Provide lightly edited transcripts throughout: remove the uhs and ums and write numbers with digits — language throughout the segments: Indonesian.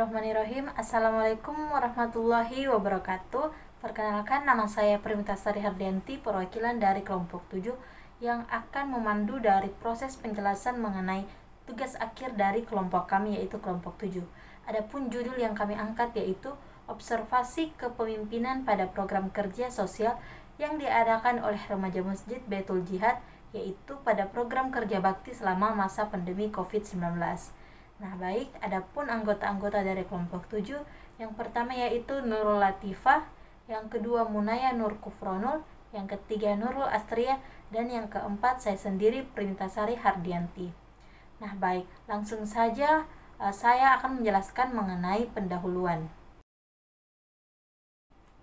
Bismillahirrahmanirrahim. Assalamualaikum warahmatullahi wabarakatuh. Perkenalkan, nama saya Primatasari Hardianti, perwakilan dari kelompok 7 yang akan memandu dari proses penjelasan mengenai tugas akhir dari kelompok kami, yaitu kelompok 7. Adapun judul yang kami angkat yaitu observasi kepemimpinan pada program kerja sosial yang diadakan oleh remaja Masjid Baitul Jihad, yaitu pada program kerja bakti selama masa pandemi COVID-19. Nah baik, adapun anggota-anggota dari kelompok 7, yang pertama yaitu Nurul Latifah, yang kedua Munaya Nur Kufronul, yang ketiga Nurul Astria, dan yang keempat saya sendiri Primatasari Hardianti. Nah baik, langsung saja saya akan menjelaskan mengenai pendahuluan.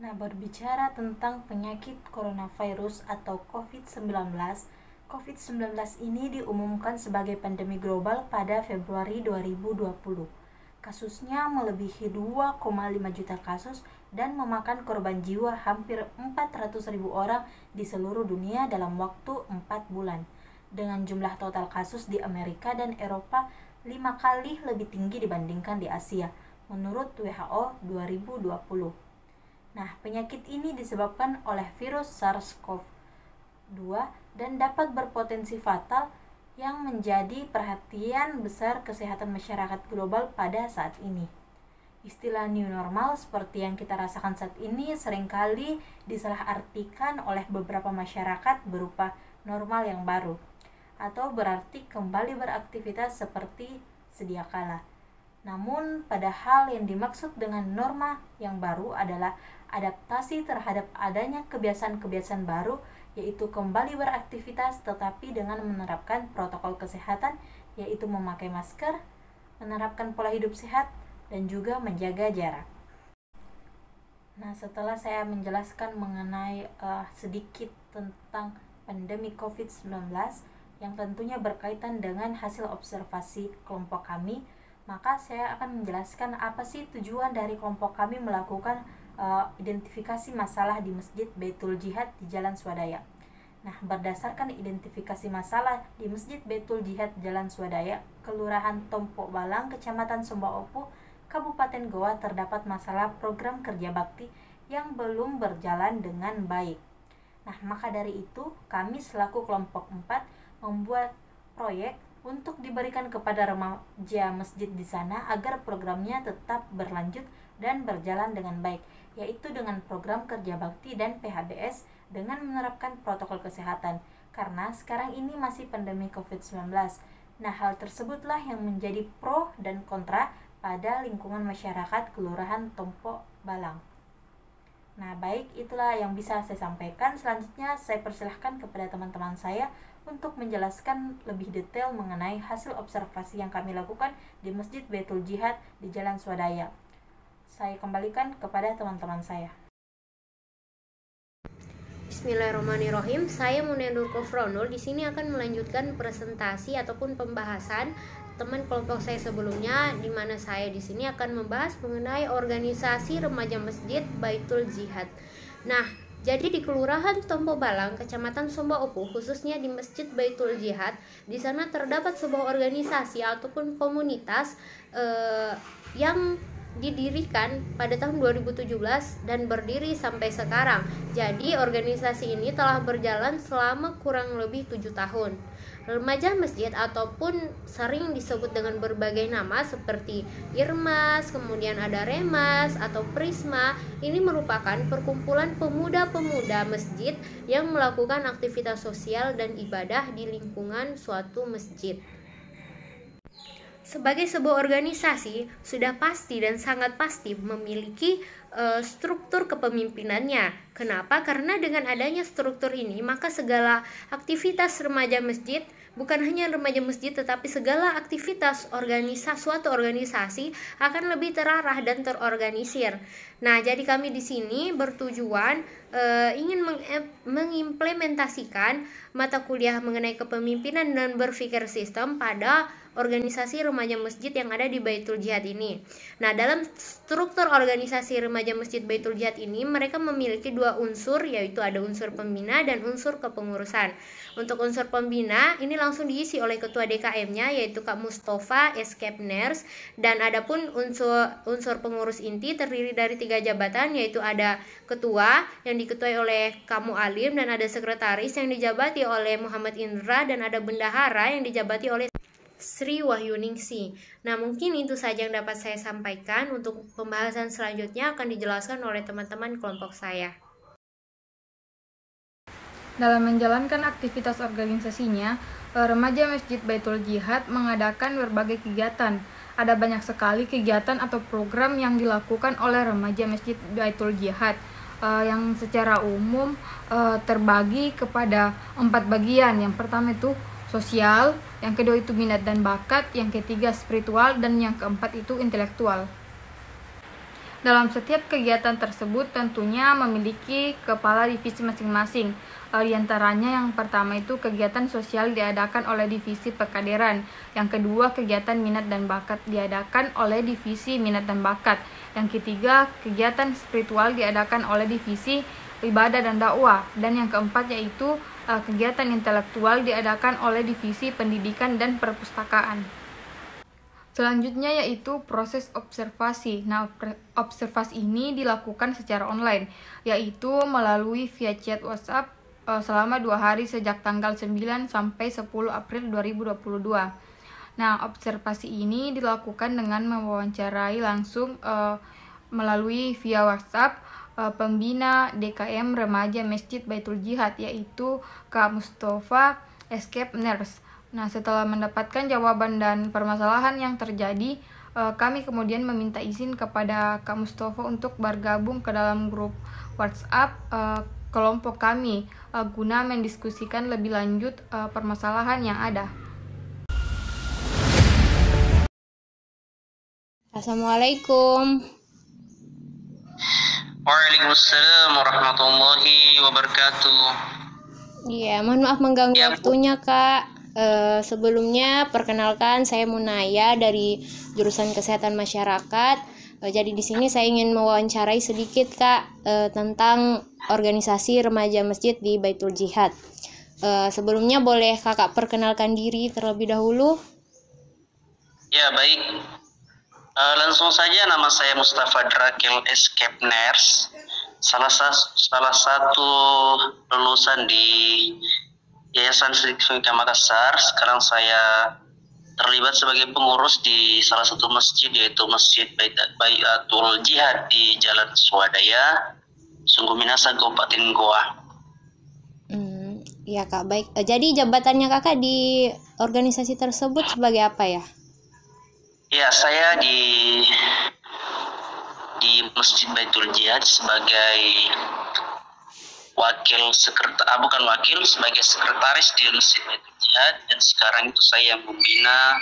Nah, berbicara tentang penyakit coronavirus atau COVID-19, COVID-19 ini diumumkan sebagai pandemi global pada Februari 2020. Kasusnya melebihi 2,5 juta kasus dan memakan korban jiwa hampir 400.000 orang di seluruh dunia dalam waktu 4 bulan. Dengan jumlah total kasus di Amerika dan Eropa 5 kali lebih tinggi dibandingkan di Asia, menurut WHO 2020. Nah, penyakit ini disebabkan oleh virus SARS-CoV-2 dan dapat berpotensi fatal yang menjadi perhatian besar kesehatan masyarakat global pada saat ini. Istilah new normal seperti yang kita rasakan saat ini seringkali disalahartikan oleh beberapa masyarakat berupa normal yang baru, atau berarti kembali beraktivitas seperti sedia kala. Namun, padahal yang dimaksud dengan norma yang baru adalah adaptasi terhadap adanya kebiasaan-kebiasaan baru, yaitu kembali beraktivitas tetapi dengan menerapkan protokol kesehatan, yaitu memakai masker, menerapkan pola hidup sehat, dan juga menjaga jarak. Nah, setelah saya menjelaskan mengenai sedikit tentang pandemi COVID-19 yang tentunya berkaitan dengan hasil observasi kelompok kami, maka saya akan menjelaskan apa sih tujuan dari kelompok kami melakukan identifikasi masalah di Masjid Baitul Jihad di Jalan Swadaya. Nah, berdasarkan identifikasi masalah di Masjid Baitul Jihad Jalan Swadaya, Kelurahan Tompo Balang, Kecamatan Sumba Opu, Kabupaten Goa, terdapat masalah program kerja bakti yang belum berjalan dengan baik. Nah, maka dari itu, kami selaku kelompok 4 membuat proyek untuk diberikan kepada remaja masjid di sana agar programnya tetap berlanjut dan berjalan dengan baik, yaitu dengan program kerja bakti dan PHBS dengan menerapkan protokol kesehatan, karena sekarang ini masih pandemi COVID-19. Nah, hal tersebutlah yang menjadi pro dan kontra pada lingkungan masyarakat Kelurahan Tompo Balang. Nah, baik, itulah yang bisa saya sampaikan. Selanjutnya saya persilahkan kepada teman-teman saya untuk menjelaskan lebih detail mengenai hasil observasi yang kami lakukan di Masjid Baitul Jihad di Jalan Swadaya. Saya kembalikan kepada teman-teman saya. Bismillahirrahmanirrahim. Saya Munaya Nur Kufronul di sini akan melanjutkan presentasi ataupun pembahasan teman kelompok saya sebelumnya, di mana saya di sini akan membahas mengenai organisasi remaja Masjid Baitul Jihad. Nah, jadi di Kelurahan Tompo Balang, Kecamatan Sumba Opu, khususnya di Masjid Baitul Jihad, di sana terdapat sebuah organisasi ataupun komunitas yang didirikan pada tahun 2017 dan berdiri sampai sekarang. Jadi organisasi ini telah berjalan selama kurang lebih 7 tahun. Remaja masjid ataupun sering disebut dengan berbagai nama seperti Irmas, kemudian ada Remas atau Prisma. Ini merupakan perkumpulan pemuda-pemuda masjid yang melakukan aktivitas sosial dan ibadah di lingkungan suatu masjid. Sebagai sebuah organisasi, sudah pasti dan sangat pasti memiliki struktur kepemimpinannya. Kenapa? Karena dengan adanya struktur ini, maka segala aktivitas remaja masjid, bukan hanya remaja masjid, tetapi segala aktivitas suatu organisasi akan lebih terarah dan terorganisir. Nah, jadi kami di sini bertujuan ingin mengimplementasikan mata kuliah mengenai kepemimpinan dan berpikir sistem pada organisasi remaja masjid yang ada di Baitul Jihad ini. Nah, dalam struktur organisasi remaja masjid Baitul Jihad ini, mereka memiliki dua unsur, yaitu ada unsur pembina dan unsur kepengurusan. Untuk unsur pembina, ini langsung diisi oleh ketua DKM-nya, yaitu Kak Mustafa Eskepners, dan adapun unsur pengurus inti terdiri dari 3 jabatan, yaitu ada ketua yang diketuai oleh Kamu Alim, dan ada sekretaris yang dijabati oleh Muhammad Indra, dan ada bendahara yang dijabati oleh Sri Wahyuningsi. Nah, mungkin itu saja yang dapat saya sampaikan. Untuk pembahasan selanjutnya akan dijelaskan oleh teman-teman kelompok saya. Dalam menjalankan aktivitas organisasinya, remaja Masjid Baitul Jihad mengadakan berbagai kegiatan. Ada banyak sekali kegiatan atau program yang dilakukan oleh remaja Masjid Baitul Jihad yang secara umum terbagi kepada 4 bagian. Yang pertama itu sosial, yang kedua itu minat dan bakat, yang ketiga spiritual, dan yang keempat itu intelektual. Dalam setiap kegiatan tersebut tentunya memiliki kepala divisi masing-masing. Di antaranya yang pertama itu kegiatan sosial diadakan oleh divisi pekaderan. Yang kedua kegiatan minat dan bakat diadakan oleh divisi minat dan bakat. Yang ketiga kegiatan spiritual diadakan oleh divisi ibadah dan dakwah. Dan yang keempat yaitu kegiatan intelektual diadakan oleh divisi pendidikan dan perpustakaan. Selanjutnya yaitu proses observasi. Nah, observasi ini dilakukan secara online, yaitu melalui via chat WhatsApp selama 2 hari sejak tanggal 9 sampai 10 April 2022. Nah, observasi ini dilakukan dengan mewawancarai langsung melalui via WhatsApp pembina DKM Remaja Masjid Baitul Jihad, yaitu Kak Mustafa Eskepners. Nah, setelah mendapatkan jawaban dan permasalahan yang terjadi, kami kemudian meminta izin kepada Kak Mustafa untuk bergabung ke dalam grup WhatsApp kelompok kami guna mendiskusikan lebih lanjut permasalahan yang ada. Assalamualaikum. Waalaikumsalam warahmatullahi wabarakatuh. Iya, mohon maaf mengganggu waktunya, Kak. Sebelumnya perkenalkan, saya Munaya dari jurusan Kesehatan Masyarakat. Jadi di sini saya ingin mewawancarai sedikit, Kak, tentang organisasi remaja masjid di Baitul Jihad. Sebelumnya boleh Kakak perkenalkan diri terlebih dahulu? Ya, baik. Langsung saja, nama saya Mustafa Drakil Eskepners, salah satu lulusan di Yayasan Siddiq Makassar. Sekarang saya terlibat sebagai pengurus di salah satu masjid, yaitu Masjid Baitul Jihad di Jalan Swadaya, Sungguh Minasa, Kabupaten Goa. Ya, Kak, baik. Jadi jabatannya Kakak di organisasi tersebut sebagai apa ya? Ya, saya di Masjid Baitul Jihad sebagai sebagai sekretaris di Masjid Baitul Jihad, dan sekarang itu saya yang membina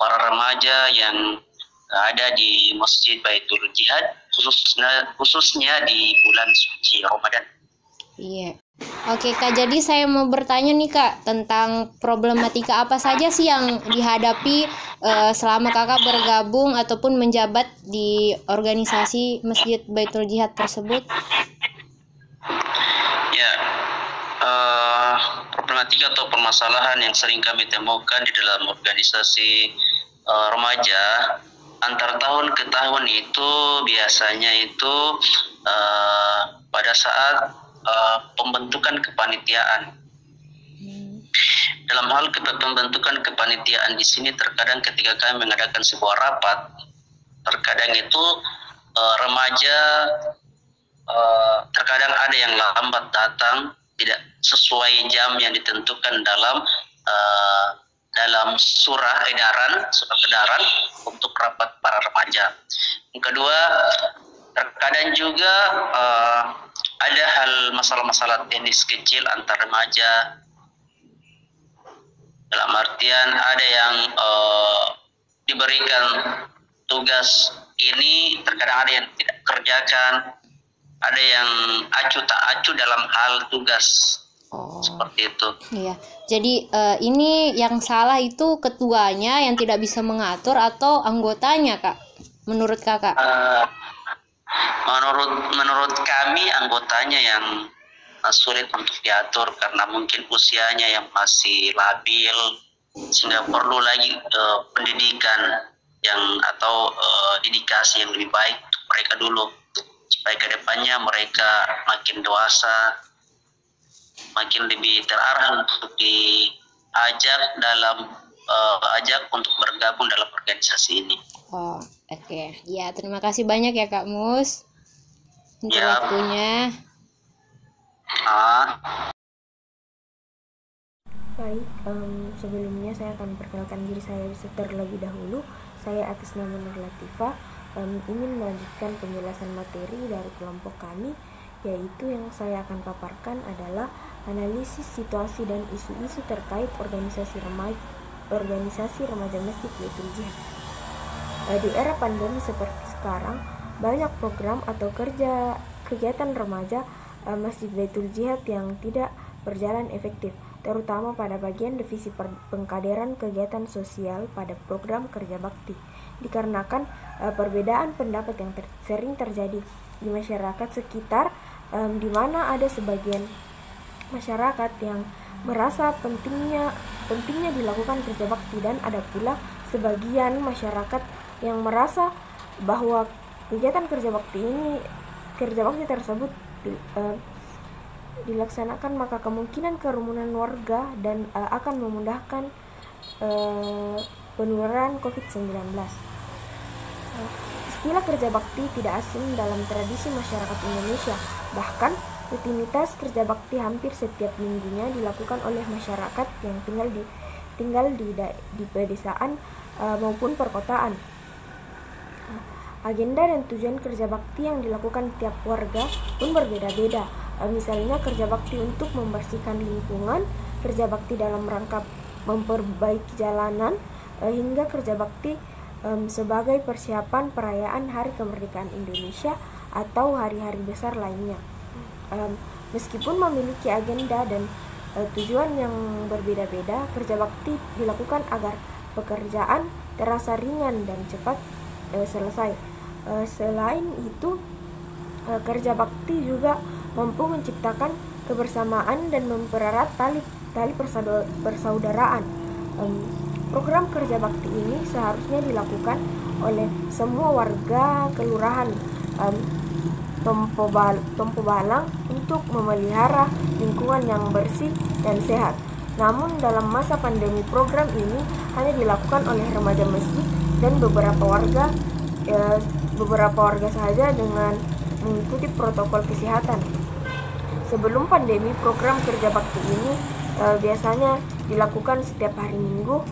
para remaja yang ada di Masjid Baitul Jihad, khususnya di bulan suci Ramadan. Iya. Oke, Kak, jadi saya mau bertanya nih, Kak, tentang problematika apa saja sih yang dihadapi selama Kakak bergabung ataupun menjabat di organisasi Masjid Baitul Jihad tersebut? Ya, problematika atau permasalahan yang sering kami temukan di dalam organisasi remaja antar tahun ke tahun itu biasanya itu pada saat pembentukan kepanitiaan. Dalam hal pembentukan kepanitiaan di sini, terkadang ketika kami mengadakan sebuah rapat, terkadang itu remaja terkadang ada yang lambat datang, tidak sesuai jam yang ditentukan dalam surat edaran untuk rapat para remaja. Yang kedua, terkadang juga ada masalah-masalah teknis kecil antar remaja, dalam artian ada yang diberikan tugas ini, terkadang ada yang tidak kerjakan, ada yang acu tak acu dalam hal tugas. Oh, Seperti itu. iya. Jadi ini yang salah itu ketuanya yang tidak bisa mengatur atau anggotanya, Kak? Menurut Kakak? Eh, menurut kami anggotanya yang sulit untuk diatur karena mungkin usianya yang masih labil, sehingga perlu lagi pendidikan yang atau dedikasi yang lebih baik untuk mereka dulu, supaya kedepannya mereka makin dewasa, makin lebih terarah untuk diajak dalam ajak untuk bergabung dalam organisasi ini. Oh, oke. Ya, terima kasih banyak ya Kak Mus untuk Ya. waktunya. Baik, sebelumnya saya akan perkenalkan diri saya terlebih dahulu. Saya atas nama Nur Latifah ingin melanjutkan penjelasan materi dari kelompok kami, yaitu yang saya akan paparkan adalah analisis situasi dan isu-isu terkait organisasi remaja Masjid Baitul Jihad. Di era pandemi seperti sekarang, banyak program atau kegiatan remaja Masjid Baitul Jihad yang tidak berjalan efektif, terutama pada bagian divisi pengkaderan kegiatan sosial pada program kerja bakti, dikarenakan perbedaan pendapat yang sering terjadi di masyarakat sekitar, di mana ada sebagian masyarakat yang merasa pentingnya dilakukan kerja bakti, dan ada pula sebagian masyarakat yang merasa bahwa kegiatan kerja bakti tersebut dilaksanakan maka kemungkinan kerumunan warga dan akan memudahkan penularan COVID-19. Istilah kerja bakti tidak asing dalam tradisi masyarakat Indonesia. Bahkan rutinitas kerja bakti hampir setiap minggunya dilakukan oleh masyarakat yang tinggal di pedesaan maupun perkotaan. Agenda dan tujuan kerja bakti yang dilakukan tiap warga pun berbeda-beda. Misalnya kerja bakti untuk membersihkan lingkungan, kerja bakti dalam rangka memperbaiki jalanan, hingga kerja bakti sebagai persiapan perayaan Hari Kemerdekaan Indonesia atau hari-hari besar lainnya. Meskipun memiliki agenda dan tujuan yang berbeda-beda, kerja bakti dilakukan agar pekerjaan terasa ringan dan cepat selesai. Selain itu, kerja bakti juga mampu menciptakan kebersamaan dan mempererat tali persaudaraan. Program kerja bakti ini seharusnya dilakukan oleh semua warga kelurahan Tompo Balang untuk memelihara lingkungan yang bersih dan sehat. Namun dalam masa pandemi, program ini hanya dilakukan oleh remaja masjid dan beberapa warga saja dengan mengikuti protokol kesehatan. Sebelum pandemi, program kerja bakti ini biasanya dilakukan setiap hari Minggu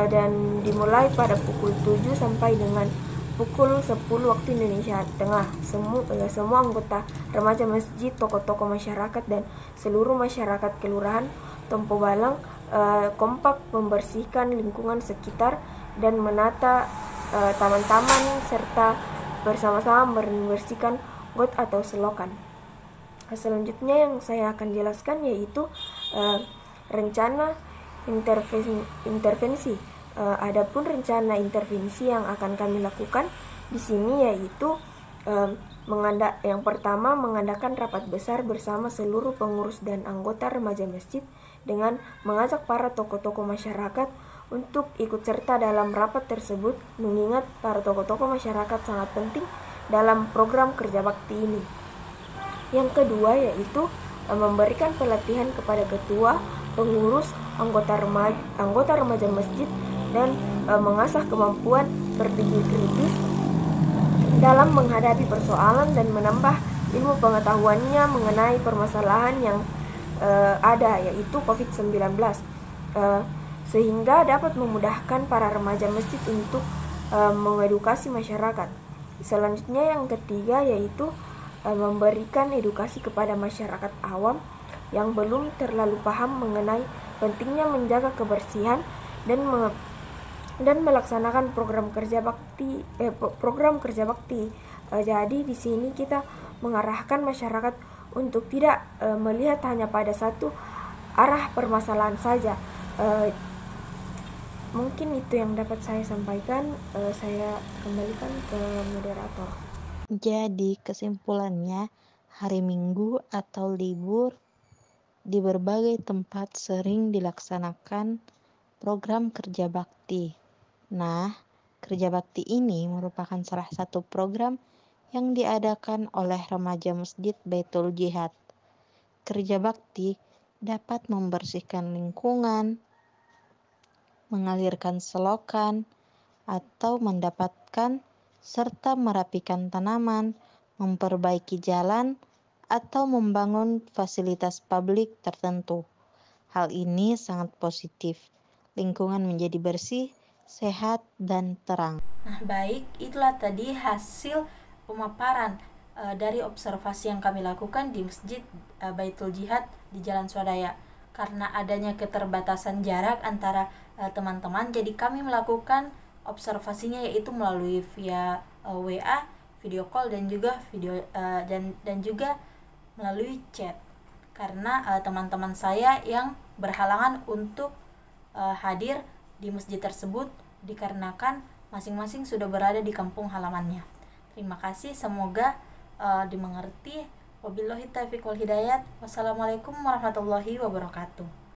dan dimulai pada pukul 7 sampai dengan pukul 10 waktu Indonesia Tengah. Semua anggota remaja masjid, tokoh-tokoh masyarakat, dan seluruh masyarakat kelurahan Tompo Balang kompak membersihkan lingkungan sekitar dan menata taman-taman serta bersama-sama membersihkan got atau selokan. Selanjutnya yang saya akan jelaskan yaitu rencana intervensi. Adapun rencana intervensi yang akan kami lakukan di sini yaitu yang pertama, mengadakan rapat besar bersama seluruh pengurus dan anggota remaja masjid dengan mengajak para tokoh-tokoh masyarakat untuk ikut serta dalam rapat tersebut, mengingat para tokoh-tokoh masyarakat sangat penting dalam program kerja bakti ini. Yang kedua yaitu memberikan pelatihan kepada ketua, pengurus, anggota remaja masjid, dan mengasah kemampuan berpikir kritis dalam menghadapi persoalan dan menambah ilmu pengetahuannya mengenai permasalahan yang ada, yaitu COVID-19, sehingga dapat memudahkan para remaja masjid untuk mengedukasi masyarakat. Selanjutnya yang ketiga yaitu memberikan edukasi kepada masyarakat awam yang belum terlalu paham mengenai pentingnya menjaga kebersihan dan melaksanakan program kerja bakti. Jadi di sini kita mengarahkan masyarakat untuk tidak melihat hanya pada satu arah permasalahan saja. Mungkin itu yang dapat saya sampaikan. Saya kembalikan ke moderator. Jadi kesimpulannya, hari Minggu atau libur di berbagai tempat sering dilaksanakan program kerja bakti. Nah, kerja bakti ini merupakan salah satu program yang diadakan oleh remaja Masjid Baitul Jihad. Kerja bakti dapat membersihkan lingkungan, mengalirkan selokan, atau mendapatkan serta merapikan tanaman, memperbaiki jalan, atau membangun fasilitas publik tertentu. Hal ini sangat positif. Lingkungan menjadi bersih, sehat, dan terang. Nah, baik, itulah tadi hasil pemaparan dari observasi yang kami lakukan di Masjid Baitul Jihad di Jalan Swadaya. Karena adanya keterbatasan jarak antara teman-teman, jadi kami melakukan observasinya yaitu melalui via WA, video call, dan juga dan juga melalui chat. Karena teman-teman saya yang berhalangan untuk hadir di masjid tersebut dikarenakan masing-masing sudah berada di kampung halamannya. Terima kasih, semoga dimengerti. Wabillahi taufiq wal hidayat. Wassalamualaikum warahmatullahi wabarakatuh.